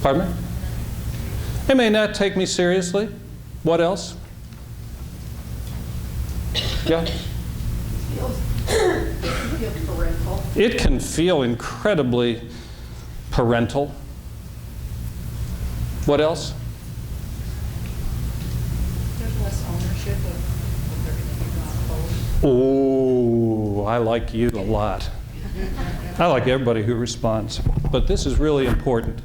Pardon me? They may not take me seriously. What else? Yeah? Parental. It can feel incredibly parental. What else? There's less ownership of everything you're not Oh, I like you a lot. I like everybody who responds. But this is really important.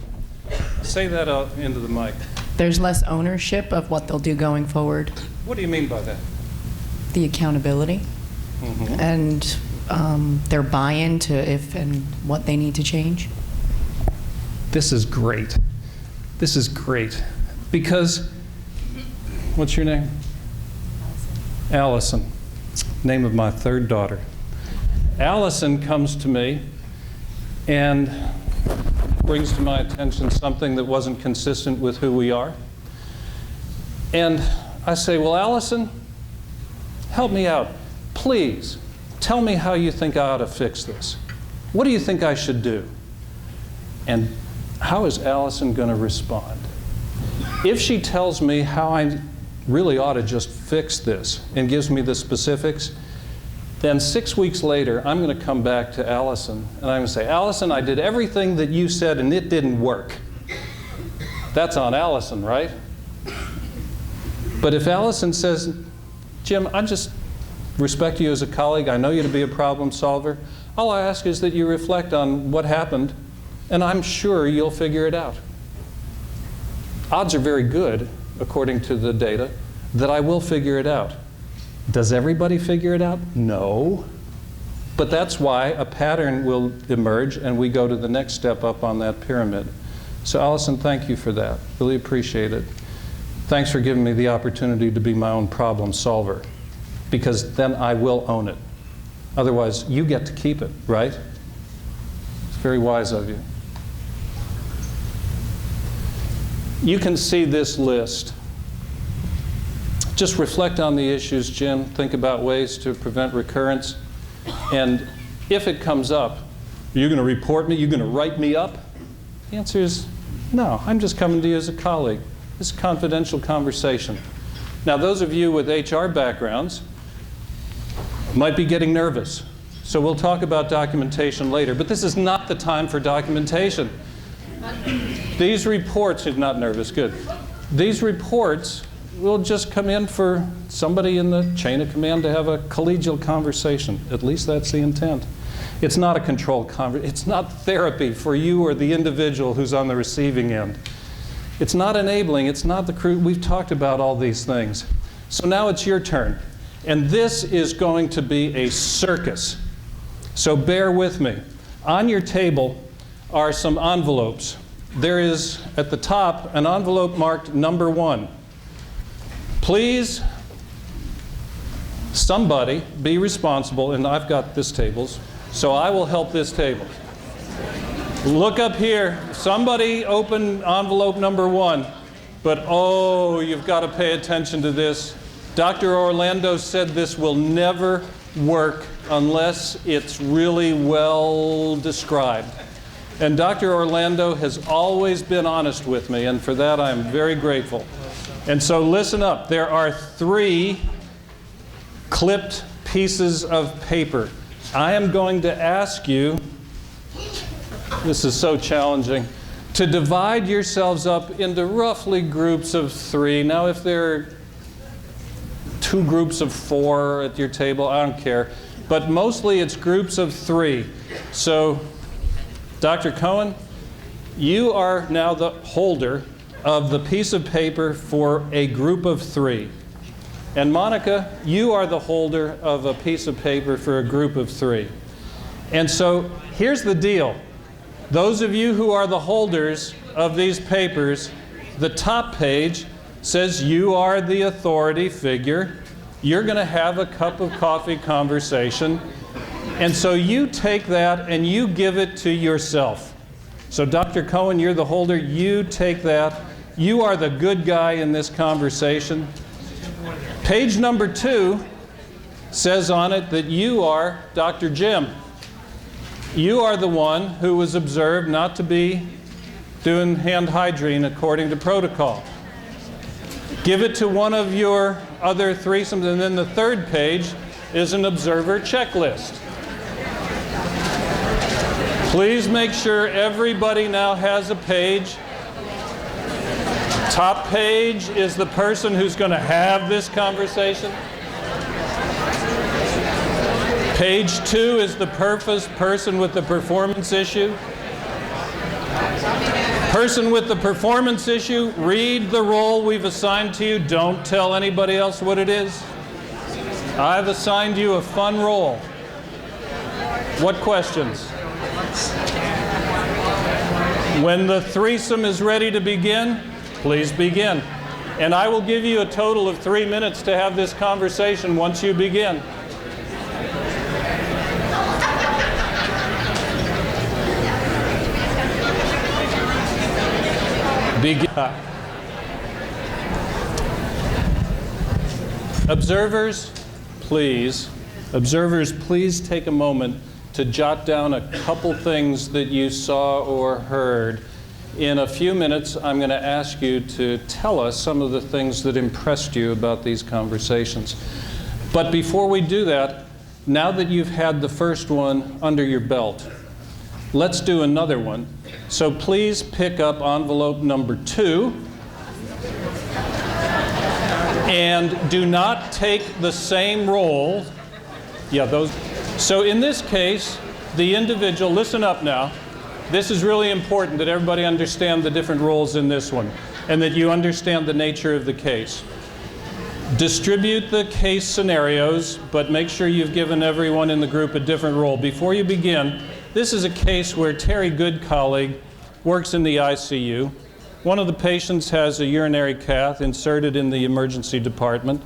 Say that out into the mic. There's less ownership of what they'll do going forward. What do you mean by that? The accountability Mm-hmm. and their buy-in to if and what they need to change. This is great. This is great. Because, what's your name? Allison. Name of my third daughter. Allison comes to me and brings to my attention something that wasn't consistent with who we are. And I say, well, Allison, help me out. Please, tell me how you think I ought to fix this. What do you think I should do? And how is Allison going to respond? If she tells me how I really ought to just fix this and gives me the specifics, then 6 weeks later, I'm going to come back to Allison and I'm going to say, Allison, I did everything that you said and it didn't work. That's on Allison, right? But if Allison says, Jim, I just respect you as a colleague, I know you to be a problem solver, all I ask is that you reflect on what happened and I'm sure you'll figure it out. Odds are very good, according to the data, that I will figure it out. Does everybody figure it out? No. But that's why a pattern will emerge and we go to the next step up on that pyramid. So Allison, thank you for that. Really appreciate it. Thanks for giving me the opportunity to be my own problem solver, because then I will own it. Otherwise, you get to keep it, right? It's very wise of you. You can see this list. Just reflect on the issues, Jim. Think about ways to prevent recurrence. And if it comes up, you're going to report me? You're going to write me up? The answer is no. I'm just coming to you as a colleague. This is a confidential conversation. Now, those of you with HR backgrounds might be getting nervous. So we'll talk about documentation later. But this is not the time for documentation. These reports, you're not nervous, good. These reports will just come in for somebody in the chain of command to have a collegial conversation. At least that's the intent. It's not a controlled conversation. It's not therapy for you or the individual who's on the receiving end. It's not enabling. It's not the crew. We've talked about all these things. So now it's your turn. And this is going to be a circus. So bear with me. On your table are some envelopes. There is, at the top, an envelope marked number 1. Please, somebody be responsible, and I've got this tables, so I will help this table. Look up here. Somebody open envelope number 1. But oh, you've got to pay attention to this. Dr. Orlando said this will never work unless it's really well described. And Dr. Orlando has always been honest with me, and for that I'm very grateful. And so listen up. There are 3 clipped pieces of paper. I am going to ask you, this is so challenging, to divide yourselves up into roughly groups of 3. Now, if there are 2 groups of 4 at your table, I don't care. But mostly it's groups of 3. So, Dr. Cohen, you are now the holder of the piece of paper for a group of 3. And Monica, you are the holder of a piece of paper for a group of 3. And so here's the deal. Those of you who are the holders of these papers, the top page says you are the authority figure. You're going to have a cup of coffee conversation. And so you take that and you give it to yourself. So Dr. Cohen, you're the holder. You take that. You are the good guy in this conversation. Page number 2 says on it that you are Dr. Jim. You are the one who was observed not to be doing hand hygiene according to protocol. Give it to one of your other threesomes, and then the third page is an observer checklist. Please make sure everybody now has a page. Top page is the person who's going to have this conversation. Page 2 is the person with the performance issue. Person with the performance issue, read the role we've assigned to you. Don't tell anybody else what it is. I've assigned you a fun role. What questions? When the threesome is ready to begin, please begin. And I will give you a total of 3 minutes to have this conversation once you begin. Observers, please take a moment to jot down a couple things that you saw or heard. In a few minutes, I'm going to ask you to tell us some of the things that impressed you about these conversations. But before we do that, now that you've had the first one under your belt, let's do another one. So please pick up envelope number 2. And do not take the same role. So in this case, the individual, listen up now. This is really important that everybody understand the different roles in this one and that you understand the nature of the case. Distribute the case scenarios, but make sure you've given everyone in the group a different role. Before you begin, this is a case where Terry Goodcolleague works in the ICU. One of the patients has a urinary cath inserted in the emergency department.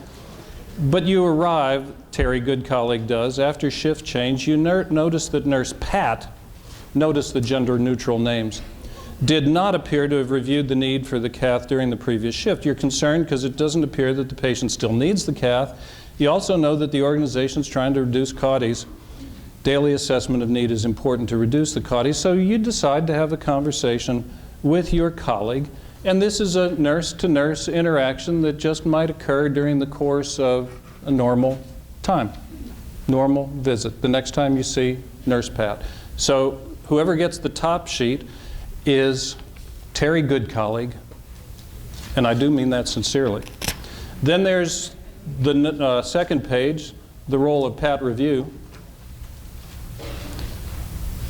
But you arrive, Terry Goodcolleague does, after shift change, you notice that Nurse Pat, notice the gender-neutral names, did not appear to have reviewed the need for the cath during the previous shift. You're concerned because it doesn't appear that the patient still needs the cath. You also know that the organization's trying to reduce CAUTIs. Daily assessment of need is important to reduce the CAUTIs, so you decide to have a conversation with your colleague, and this is a nurse-to-nurse interaction that just might occur during the course of a normal time, normal visit, the next time you see Nurse Pat. So whoever gets the top sheet is Terry Goodcolleague, and I do mean that sincerely. Then there's the second page, the role of Pat Review.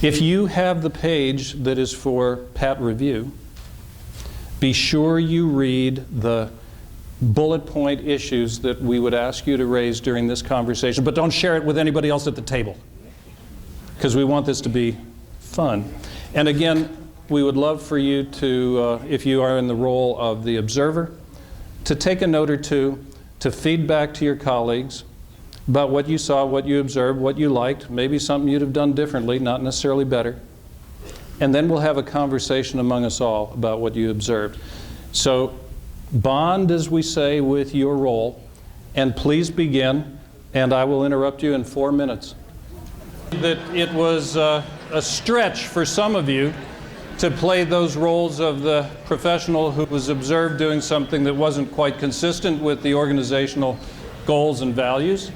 If you have the page that is for Pat Review, be sure you read the bullet point issues that we would ask you to raise during this conversation, but don't share it with anybody else at the table, because we want this to be fun. And again, we would love for you to, if you are in the role of the observer, to take a note or two to feed back to your colleagues about what you saw, what you observed, what you liked, maybe something you'd have done differently, not necessarily better. And then we'll have a conversation among us all about what you observed. So bond, as we say, with your role, and please begin, and I will interrupt you in 4 minutes. That it was a stretch for some of you to play those roles of the professional who was observed doing something that wasn't quite consistent with the organizational goals and values.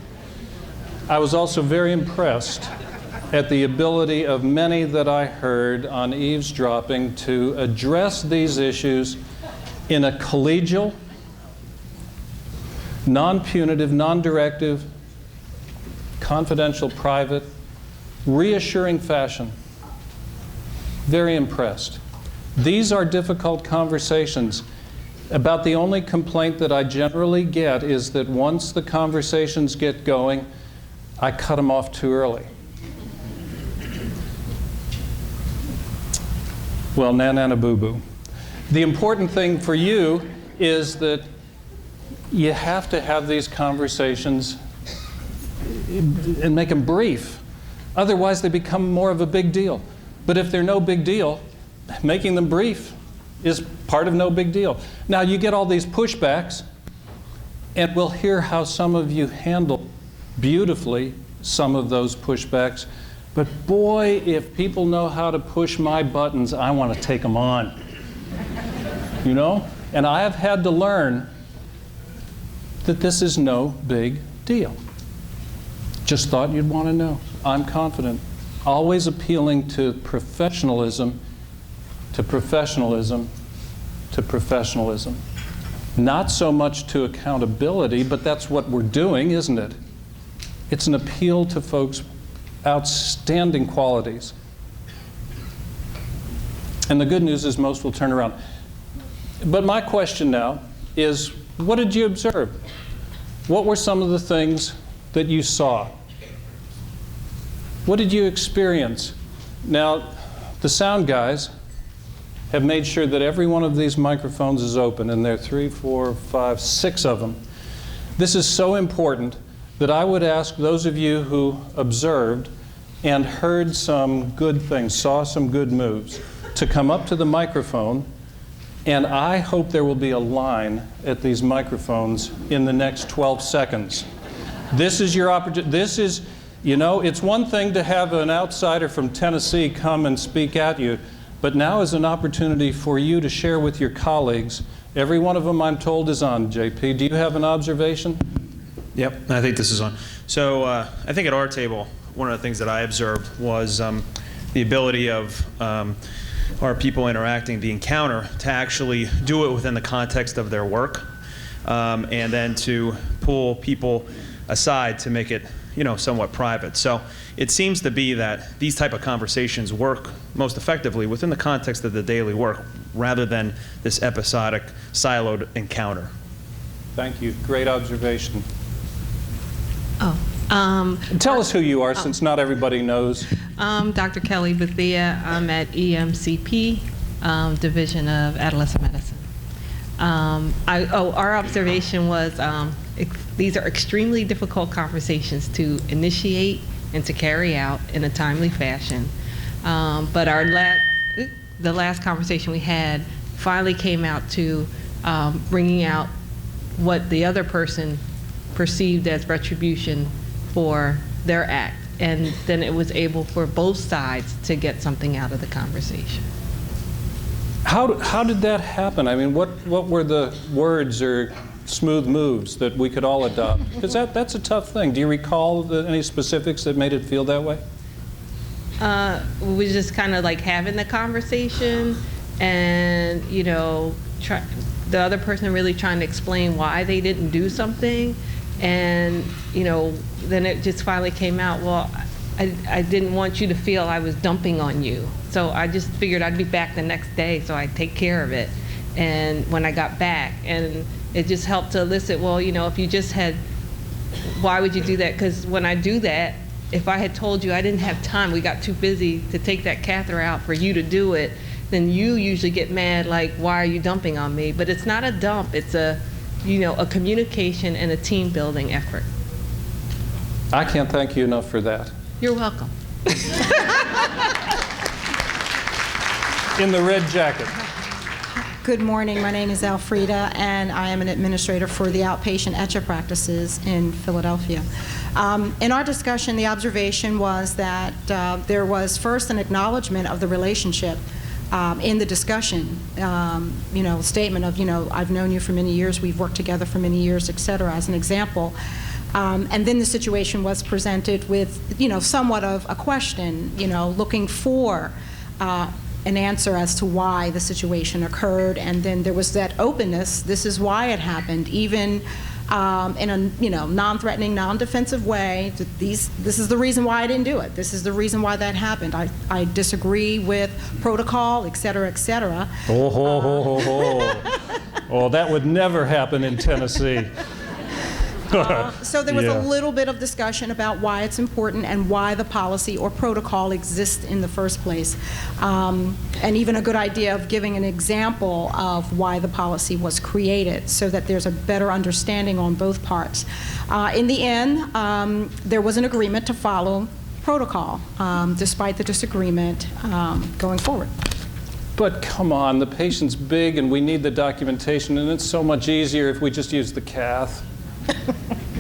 I was also very impressed at the ability of many that I heard on eavesdropping to address these issues in a collegial, non-punitive, non-directive, confidential, private, reassuring fashion. Very impressed. These are difficult conversations. About the only complaint that I generally get is that once the conversations get going, I cut them off too early. Well, na-na-na boo-boo. The important thing for you is that you have to have these conversations and make them brief. Otherwise, they become more of a big deal. But if they're no big deal, making them brief is part of no big deal. Now, you get all these pushbacks, and we'll hear how some of you handle beautifully some of those pushbacks. But boy, if people know how to push my buttons, I want to take them on. you know? And I have had to learn that this is no big deal. Just thought you'd want to know. I'm confident. Always appealing to professionalism, to professionalism, to professionalism. Not so much to accountability, but that's what we're doing, isn't it? It's an appeal to folks' outstanding qualities. And the good news is most will turn around. But my question now is, what did you observe? What were some of the things that you saw? What did you experience? Now, the sound guys have made sure that every one of these microphones is open, and there are 3, 4, 5, 6 of them. This is so important that I would ask those of you who observed and heard some good things, saw some good moves, to come up to the microphone, and I hope there will be a line at these microphones in the next 12 seconds. This is your opportunity. This is, you know, it's one thing to have an outsider from Tennessee come and speak at you, but now is an opportunity for you to share with your colleagues. Every one of them, I'm told, is on. JP, do you have an observation? Yep, I think this is on. So I think at our table, one of the things that I observed was the ability of our people interacting, the encounter, to actually do it within the context of their work, and then to pull people aside to make it, you know, somewhat private. So it seems to be that these type of conversations work most effectively within the context of the daily work, rather than this episodic, siloed encounter. Thank you. Great observation. Oh, Tell us who you are, since not everybody knows. Dr. Kelly Bethia. I'm at EMCP, Division of Adolescent Medicine. Our observation was these are extremely difficult conversations to initiate and to carry out in a timely fashion. But the last conversation we had finally came out to bringing out what the other person perceived as retribution for their act. And then it was able for both sides to get something out of the conversation. How did that happen? I mean, what were the words or smooth moves that we could all adopt? Because that's a tough thing. Do you recall any specifics that made it feel that way? We just kind of like having the conversation, and you know, the other person really trying to explain why they didn't do something, and you know, then it just finally came out, well, I didn't want you to feel I was dumping on you. So I just figured I'd be back the next day, so I'd take care of it. And when I got back, and it just helped to elicit, well, you know, if you just had, why would you do that? Because when I do that, if I had told you I didn't have time, we got too busy to take that catheter out for you to do it, then you usually get mad, like, why are you dumping on me? But it's not a dump, it's a, you know, a communication and a team building effort. I can't thank you enough for that. You're welcome. In the red jacket. Good morning. My name is Alfreda, and I am an administrator for the outpatient EHN practices in Philadelphia. In our discussion, the observation was that there was first an acknowledgement of the relationship in the discussion, you know, statement of, you know, I've known you for many years, we've worked together for many years, et cetera, as an example. And then the situation was presented with, you know, somewhat of a question, you know, looking for an answer as to why the situation occurred, and then there was that openness. This is why it happened, even in a, you know, non-threatening, non-defensive way. This is the reason why I didn't do it. This is the reason why that happened. I disagree with protocol, et cetera, et cetera. Oh, that would never happen in Tennessee. So there was a little bit of discussion about why it's important and why the policy or protocol exists in the first place, and even a good idea of giving an example of why the policy was created so that there's a better understanding on both parts. In the end, there was an agreement to follow protocol, despite the disagreement going forward. But come on, the patient's big and we need the documentation, and it's so much easier if we just use the cath.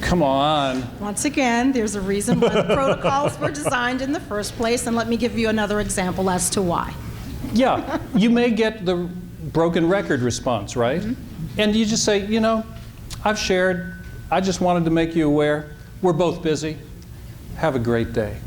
Come on. Once again, there's a reason why the protocols were designed in the first place, and let me give you another example as to why. Yeah, you may get the broken record response, right? And you just say, you know, I've shared. I just wanted to make you aware. We're both busy. Have a great day.